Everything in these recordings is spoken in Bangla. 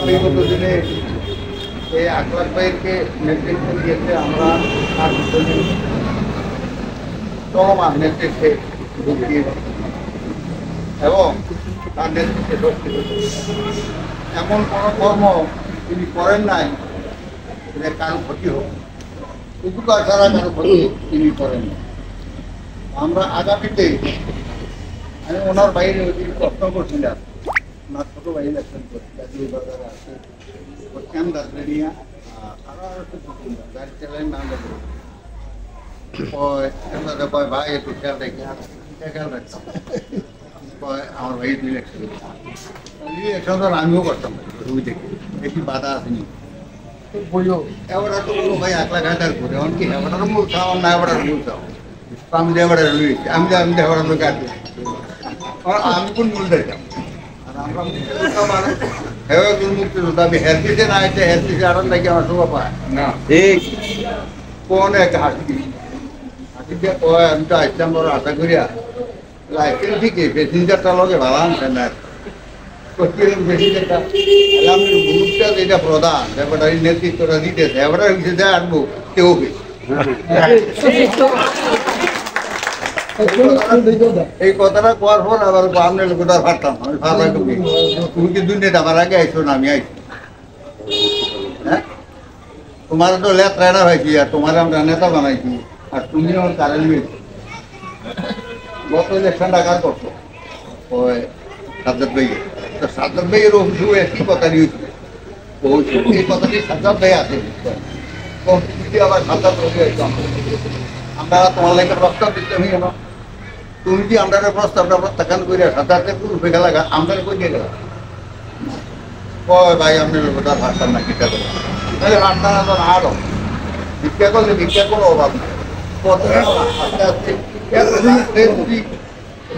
বিগত দিনে এই আকলাক ভাইকে নেতৃত্ব দিয়েছে আমরা চলমান নেতৃত্বে ঢুকিয়ে এবং তার নেতৃত্বে এমন কোনো কর্ম তিনি করেন নাই যে কারো ক্ষতি হোক উপকার ছাড়া কারো ক্ষতি তিনি করেন না। আমরা আগামীতে আমি ওনার বাইরে প্রশ্ন করছিলাম ওনার ছোটো বাইরে ইলেকশন জাতীয় বাজারে আছে ক্যাম্প দাসবেরিয়া গাড়ি চালায় না কয় ভাই একটু খেয়াল রেখে খেয়াল রাখতাম আমার ভাই ইলেকশন ইলেকশন তো আমিও করতাম ছবি দেখে একটি বাধা আসেনি বললো এবার তো বললো ভাই 1 লাখ হাজার করে এমনকি এবারও মূল খাওয়া না এবার মূল খাওয়া আমি এবার লুইছি আমি এবার লোক আর আমি কোন মূল দিতাম আর আমরা মুক্তিযোদ্ধা আমি হেলথিতে না আছে হেলথিতে আরাম নাকি আমার শোভা পায় না ঠিক কোন একটা হাসি দিয়ে কয় আমি তো আসতাম বড় আশা করিয়া লাইসেন্স ঠিকই প্যাসেঞ্জারটা লগে ভালো আনছেন না প্যাসেঞ্জারটা আমি গ্রুপটা যেটা প্রধান ব্যাপারটা নেতৃত্বটা দিতেছে এবার যা আসবো কেউ এই কথাটা কোয়ার পর আবার আপনার কোথাও ভাবতাম আমি ভাবাই তুমি কি দুনিয়াটা আমার আগে আইসো না আমি আইসি হ্যাঁ তোমার তো লেট রাইডার হয়েছি আর তোমার আমরা নেতা বানাইছি আর তুমি আমার কারেন্ট হয়েছি গত ইলেকশন ডাকার করতো ওই সাজ্জাদ ভাইয়ের তো সাজ্জাদ ভাইয়ের অভিযোগ একই কথা নিয়েছিল এই কথাটি সাজ্জাদ ভাই আছে আবার সাজ্জাদ ভাই আমরা তোমার লাগে প্রস্তাব দিতে হই না তুমি কি আমরা প্রস্তাবটা প্রত্যাখ্যান করে সাঁতারতে পুরো ফেঁকে লাগা আমরা কই দিয়ে গেলাম কয় ভাই আপনি লোকটা ভাষার না কিটা করে তাহলে ভাষা না তো আরো ভিক্ষা করলে ভিক্ষা কোনো অভাব নেই আস্তে আস্তে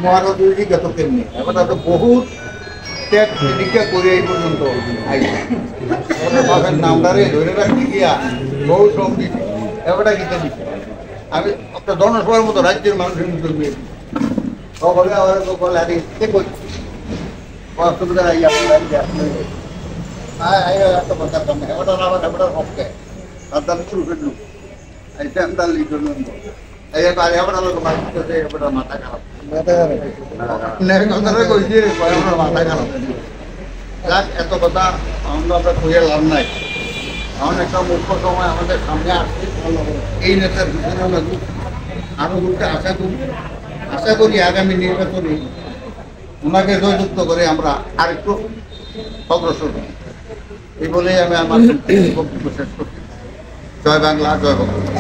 মহারাজি গত কেমনি এখন তো বহুত ত্যাগ ভিক্ষা করে এই পর্যন্ত ভাষার নামটারে ধরে রাখতে গিয়া বহু শ্রম দিচ্ছে এবারটা গীতা দিচ্ছে আমি আপনার জনসভার মতো রাজ্যের মানুষের মতো সকলে আমার বলে আরে অসুবিধা মাথা খারাপ মাথা খারাপ যাক এত কথা আমরা কইয়া লাভ নাই এখন একটা মুখ্য সময় আমাদের সামনে আসছে এই নেতার পিছনে লাগুক আরো বলতে আশা করি আগামী নির্বাচনে ওনাকে জয়যুক্ত করে আমরা আরেকটু অগ্রসর এই বলেই আমি আমার বক্তব্য শেষ করছি। জয় বাংলা, জয় বাংলা।